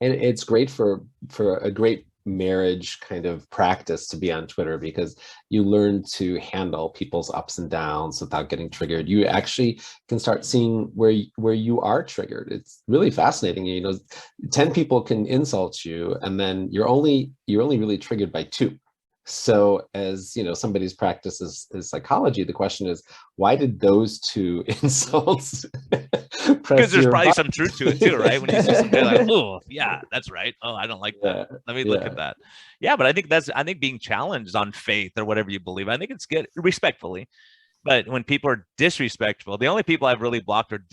And it's great for a great marriage kind of practice to be on Twitter, because you learn to handle people's ups and downs without getting triggered. You actually can start seeing where you are triggered. It's really fascinating. 10 people can insult you, and then you're only really triggered by 2. So as somebody's practice is psychology, the question is, why did those 2 insults because there's probably some truth to it too, right? When you see something like, oh yeah, that's right, oh, I don't like that, let me look at that. Yeah, but I think being challenged on faith or whatever you believe, I think it's good, respectfully. But when people are disrespectful, the only people I've really blocked are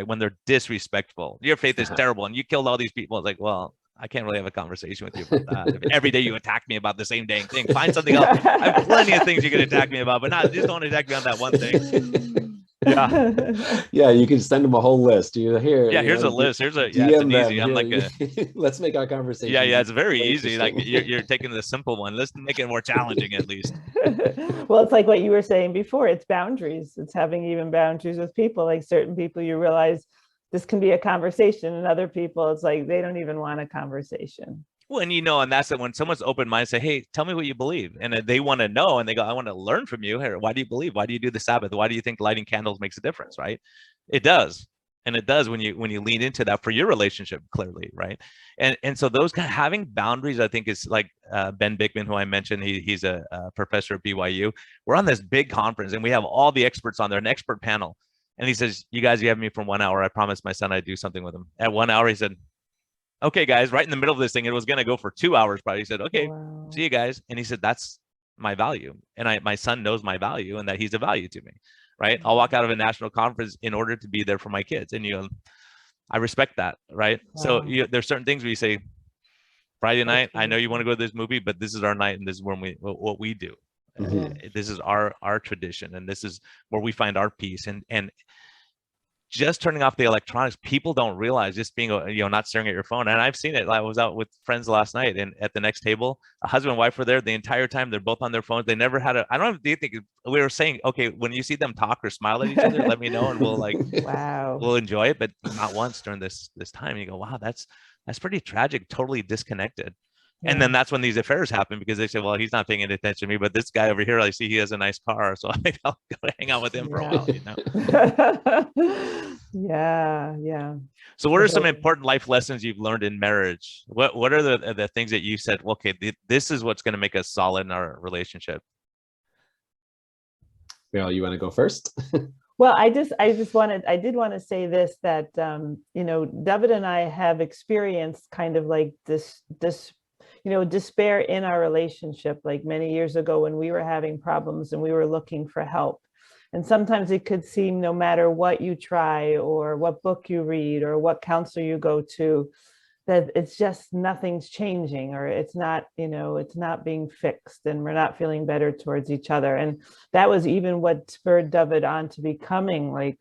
when they're disrespectful. Your faith is terrible and you killed all these people. It's like, well, I can't really have a conversation with you about that. If every day you attack me about the same dang thing, find something else. I have plenty of things you can attack me about, but just don't attack me on that one thing. Yeah, you can send them a whole list. Here's a list. It's an easy. I'm like let's make our conversation. Yeah, it's very easy. Like you're taking the simple one. Let's make it more challenging at least. Well, it's like what you were saying before. It's boundaries. It's having even boundaries with people. Like certain people, you realize this can be a conversation, and other people, it's like they don't even want a conversation. Well, and that's it. When someone's open-minded, say, hey, tell me what you believe. And they want to know, and they go, I want to learn from you. Here, why do you believe? Why do you do the Sabbath? Why do you think lighting candles makes a difference, right? It does. And it does when you lean into that for your relationship, clearly, right? And so those kind of having boundaries, I think, is like Ben Bickman, who I mentioned. He's a professor at BYU. We're on this big conference, and we have all the experts on there, an expert panel. And he says, you guys, you have me for 1 hour. I promised my son I'd do something with him. At 1 hour, he said, okay, guys, right in the middle of this thing, it was going to go for 2 hours probably. He said, okay, wow. See you guys. And he said, that's my value. And my son knows my value and that he's a value to me, right? I'll walk out of a national conference in order to be there for my kids. And I respect that, right? Wow. So there's certain things where you say, Friday night, I know you want to go to this movie, but this is our night, and this is what we do. Mm-hmm. This is our tradition, and this is where we find our peace. And just turning off the electronics. People don't realize, just being, not staring at your phone. And I've seen it. I was out with friends last night, and at the next table, a husband and wife were there the entire time. They're both on their phones. They never had I don't know, do you think we were saying, okay, when you see them talk or smile at each other, let me know, and we'll Wow. we'll enjoy it, but not once during this time. You go, wow, that's pretty tragic, totally disconnected. And then that's when these affairs happen, because they say, well, he's not paying any attention to me, but this guy over here, I see he has a nice car, so I'll go hang out with him for a while, Yeah. So what are some important life lessons you've learned in marriage? What are the things that you said, okay, this is what's going to make us solid in our relationship? Meryl, you want to go first? Well, I did want to say this, that, Dovid and I have experienced kind of like this, despair in our relationship, like many years ago when we were having problems and we were looking for help. And sometimes it could seem, no matter what you try or what book you read or what counselor you go to, that it's just nothing's changing, or it's not being fixed, and we're not feeling better towards each other. And that was even what spurred Dovid on to becoming like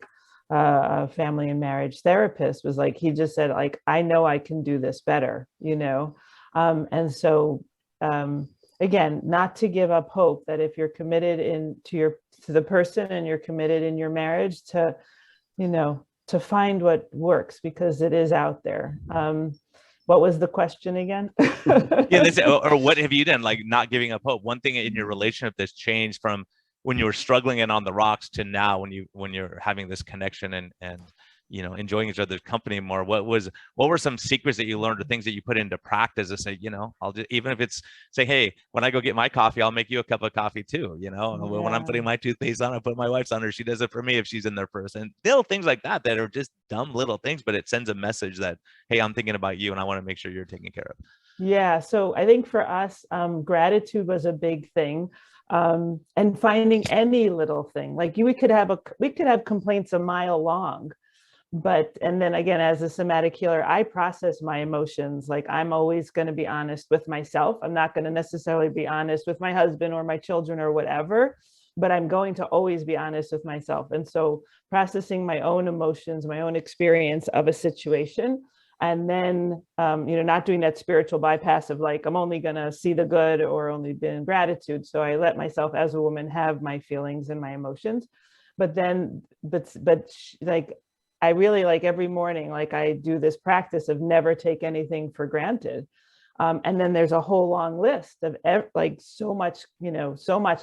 a family and marriage therapist. Was like, he just said, like, I know I can do this better, and so again, not to give up hope, that if you're committed to the person, and you're committed in your marriage, to find what works, because it is out there. What was the question again? Or what have you done, like not giving up hope? One thing in your relationship that's changed from when you were struggling and on the rocks to now when you're having this connection and enjoying each other's company more. What were some secrets that you learned, or things that you put into practice to say, I'll just, even if it's say, hey, when I go get my coffee, I'll make you a cup of coffee too. When I'm putting my toothpaste on, I put my wife's on her. She does it for me if she's in there first. And little things like that are just dumb little things, but it sends a message that, hey, I'm thinking about you and I want to make sure you're taken care of. Yeah. So I think for us, gratitude was a big thing. And finding any little thing, like we could have complaints a mile long. And then again, as a somatic healer, I process my emotions. Like, I'm always going to be honest with myself. I'm not going to necessarily be honest with my husband or my children or whatever, but I'm going to always be honest with myself. And so processing my own emotions, my own experience of a situation, and then, not doing that spiritual bypass of like, I'm only going to see the good or only be in gratitude. So I let myself as a woman have my feelings and my emotions, but like, I really, like, every morning, like, I do this practice of never take anything for granted. And then there's a whole long list of so much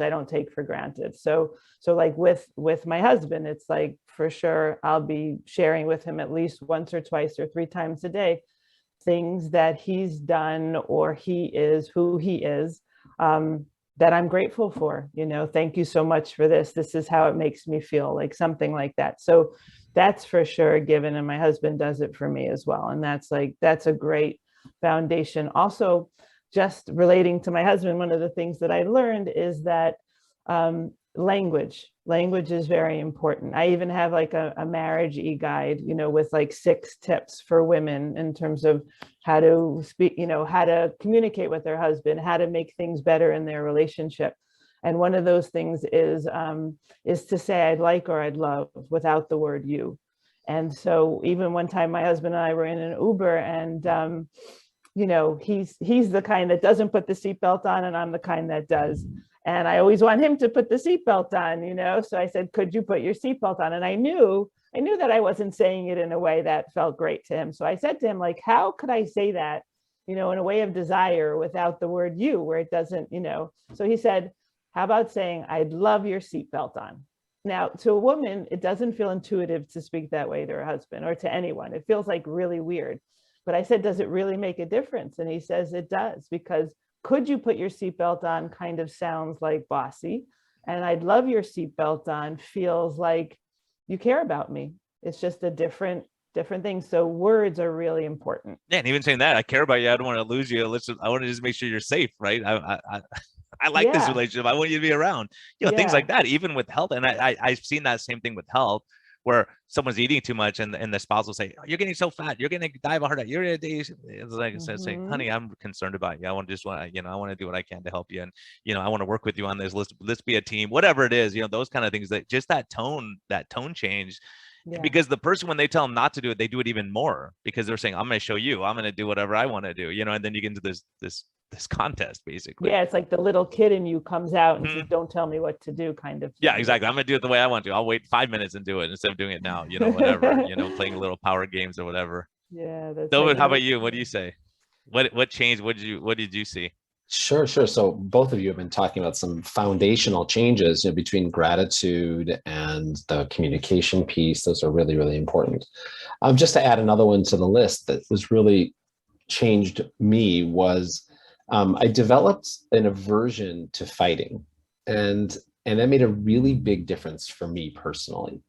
I don't take for granted. So like with my husband, it's like, for sure, I'll be sharing with him at least once or twice or 3 times a day, things that he's done, or he is who he is, that I'm grateful for. Thank you so much for this. This is how it makes me feel, like something like that. So that's for sure a given. And my husband does it for me as well. And that's a great foundation. Also, just relating to my husband, one of the things that I learned is that language is very important. I even have like a marriage e-guide, with like 6 tips for women in terms of how to speak, how to communicate with their husband, how to make things better in their relationship. And one of those things is to say I'd like or I'd love without the word you. And so even one time my husband and I were in an Uber, and he's the kind that doesn't put the seatbelt on, and I'm the kind that does. And I always want him to put the seatbelt on, So I said, could you put your seatbelt on? And I knew that I wasn't saying it in a way that felt great to him. So I said to him, like, how could I say that, in a way of desire without the word you, where it doesn't, So he said, how about saying, I'd love your seatbelt on? Now, to a woman, it doesn't feel intuitive to speak that way to her husband or to anyone. It feels like really weird. But I said, does it really make a difference? And he says it does, because could you put your seatbelt on kind of sounds like bossy. And I'd love your seatbelt on feels like you care about me. It's just a different thing. So words are really important. Yeah, and even saying that, I care about you. I don't want to lose you. I want to just make sure you're safe, right? I like this relationship. I want you to be around, things like that, even with health. And I've seen that same thing with health, where someone's eating too much and the spouse will say, oh, you're getting so fat, you're going to die of a heart attack, you're going to, it's like, instead of saying, honey, I'm concerned about you. I want to I want to do what I can to help you. And, I want to work with you on this. Let's be a team, whatever it is, those kind of things, that just that tone change. Yeah. Because the person, when they tell them not to do it, they do it even more, because they're saying, I'm going to show you, I'm going to do whatever I want to do, and then you get into this contest, basically. Yeah, it's like the little kid in you comes out and says, don't tell me what to do, kind of. Yeah, exactly. I'm going to do it the way I want to. I'll wait 5 minutes and do it instead of doing it now, whatever, playing little power games or whatever. Yeah. That's Dovid, how about you? What do you say? What changed? What did you see? Sure. So both of you have been talking about some foundational changes between gratitude and the communication piece. Those are really, really important. Just to add another one to the list that was really changed me was I developed an aversion to fighting, and that made a really big difference for me personally.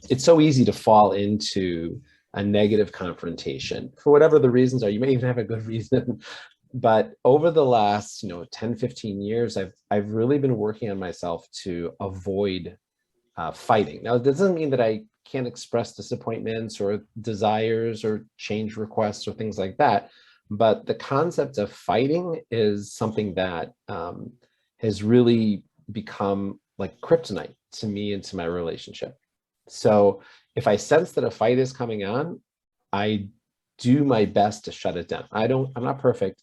It's so easy to fall into a negative confrontation for whatever the reasons are. You may even have a good reason. But over the last, 10, 15 years, I've really been working on myself to avoid fighting. Now, it doesn't mean that I can't express disappointments or desires or change requests or things like that. But the concept of fighting is something that has really become like kryptonite to me and to my relationship. So if I sense that a fight is coming on, I do my best to shut it down. I'm not perfect,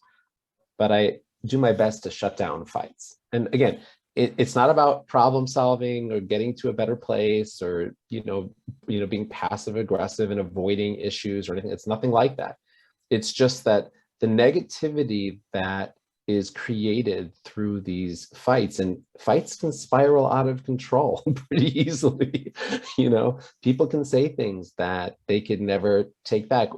but I do my best to shut down fights. And again, it's not about problem solving or getting to a better place or, being passive aggressive and avoiding issues or anything. It's nothing like that. It's just that the negativity that is created through these fights, and fights can spiral out of control pretty easily. People can say things that they could never take back.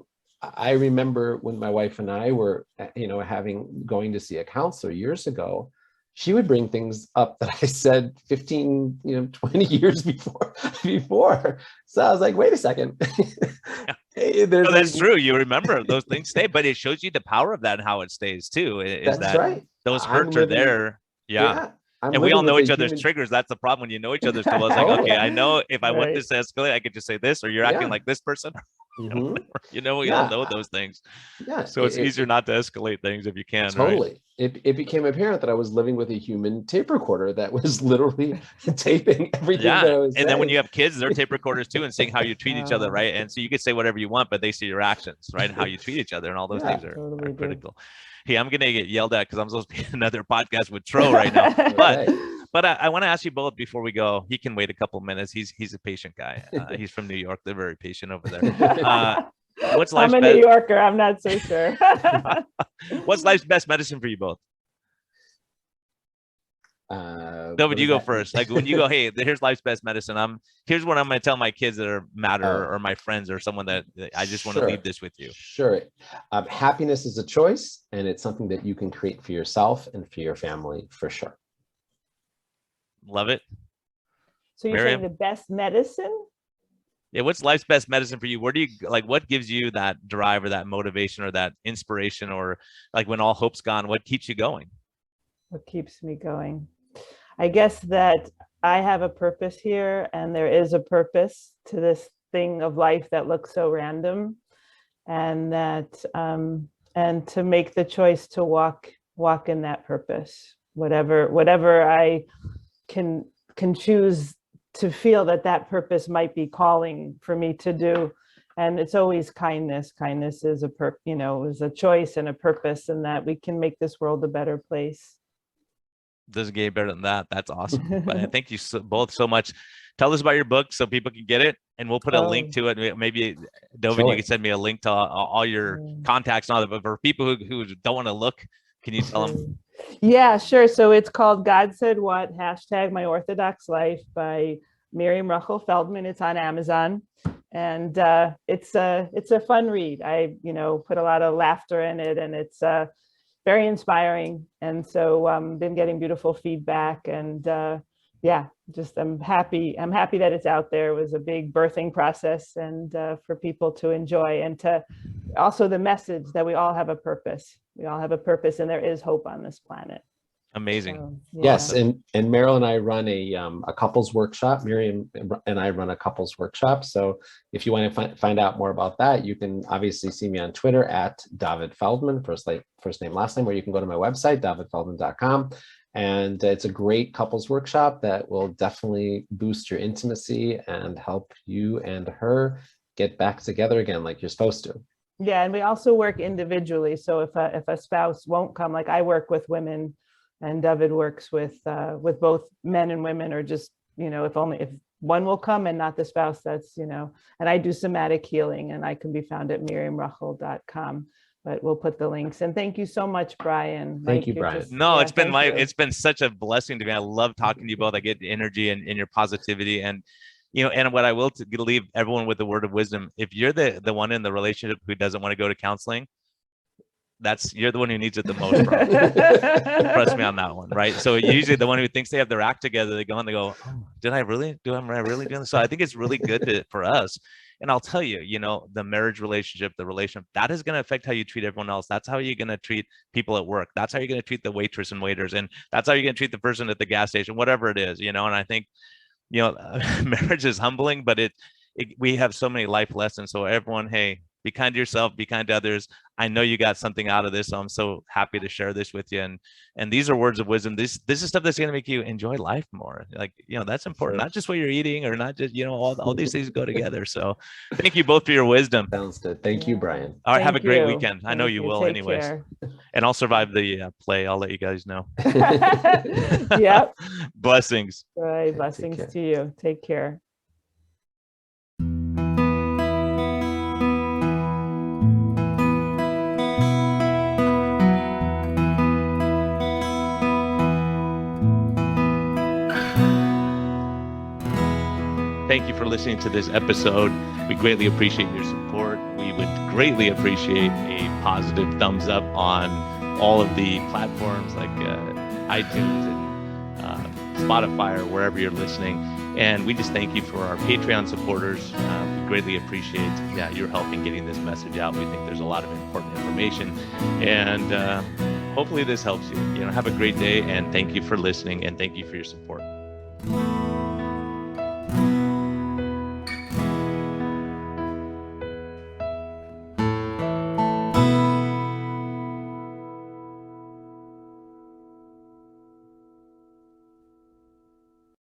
I remember when my wife and I were, going to see a counselor years ago, she would bring things up that I said 15, 20 years before. So I was like, wait a second. That's true. You remember those things stay, but it shows you the power of that and how it stays too. That's right. Those hurts are there. Yeah. And we all know each other's triggers. That's the problem when you know each other's tools. Like, okay, I know if I want this to escalate, I could just say this, or you're acting like this person. We all know those things. Yeah. So it's easier not to escalate things if you can. Totally. Right? It became apparent that I was living with a human tape recorder that was literally taping everything that I was saying. And then when you have kids, they're tape recorders too, and seeing how you treat each other, right? And so you can say whatever you want, but they see your actions, right? And how you treat each other, and all those things are critical. Hey, I'm gonna get yelled at because I'm supposed to be in another podcast with Tro right now. But I want to ask you both before we go. He can wait a couple minutes. He's a patient guy. He's from New York. They're very patient over there. I'm a New Yorker. I'm not so sure. What's life's best medicine for you both? Dovid, you go first. Like when you go, hey, here's life's best medicine. Here's what I'm going to tell my kids that matter or my friends or someone that I just want to leave this with you. Sure. Happiness is a choice, and it's something that you can create for yourself and for your family for sure. Love it. So you're saying the best medicine? Yeah. What's life's best medicine for you? Where do you what gives you that drive or that motivation or that inspiration, or like when all hope's gone, what keeps you going? What keeps me going? I guess that I have a purpose here, and there is a purpose to this thing of life that looks so random, and that and to make the choice to walk in that purpose, whatever I can choose to feel that purpose might be calling for me to do. And it's always kindness. Kindness is is a choice and a purpose, and that we can make this world a better place. Doesn't get better than that. That's awesome. But thank you both so much. Tell us about your book so people can get it, and we'll put a link to it. Maybe Dovid, you can send me a link to all your contacts and all that. But for people who don't want to look, can you tell them? Yeah, sure. So it's called God Said What? #My Orthodox Life by Miriam Feldman. It's on Amazon, and it's a fun read. I put a lot of laughter in it, and it's very inspiring. And so been getting beautiful feedback, and I'm happy that it's out there. It was a big birthing process, and for people to enjoy, and to also the message that we all have a purpose. We all have a purpose, and there is hope on this planet. Amazing. So, Yes, yeah. and Meryl and I run a couples workshop. Miriam and I run a couples workshop. So if you want to find out more about that, you can obviously see me on Twitter at Dovid Feldman, first name, last name, or you can go to my website, dovidfeldman.com. And it's a great couples workshop that will definitely boost your intimacy and help you and her get back together again like you're supposed to. Yeah, and we also work individually. So if a spouse won't come, like I work with women, and Dovid works with both men and women, or just, if one will come and not the spouse, that's, and I do somatic healing, and I can be found at miriamruchel.com. But we'll put the links. And thank you so much, Brian. Thank you, Brian. No, it's been it's been such a blessing to me. I love talking to you both. I get energy and your positivity, and and what I will leave everyone with the word of wisdom. If you're the one in the relationship who doesn't want to go to counseling, you're the one who needs it the most, bro. Trust me on that one, right? So usually the one who thinks they have their act together, they go and they go, oh, am I really doing this? So I think it's really good for us. And I'll tell you, the marriage relationship, the relationship, that is going to affect how you treat everyone else. That's how you're going to treat people at work. That's how you're going to treat the waitress and waiters. And that's how you're going to treat the person at the gas station, whatever it is, and I think, marriage is humbling, but we have so many life lessons. So everyone, hey, be kind to yourself, be kind to others. I know you got something out of this, so I'm so happy to share this with you. And these are words of wisdom. This is stuff that's going to make you enjoy life more. Like, that's important. Not just what you're eating, or not just, all these things go together. So thank you both for your wisdom. Sounds good. Thank you, Brian. All right, have a great you. weekend. I know you will Take anyways. care. And I'll survive the play. I'll let you guys know. Yep. Blessings. Right. Blessings to you. Take care. Thank you for listening to this episode. We greatly appreciate your support. We would greatly appreciate a positive thumbs up on all of the platforms like iTunes and Spotify, or wherever you're listening. And we just thank you for our Patreon supporters. We greatly appreciate your help in getting this message out. We think there's a lot of important information, and hopefully this helps you. Have a great day, and thank you for listening, and thank you for your support.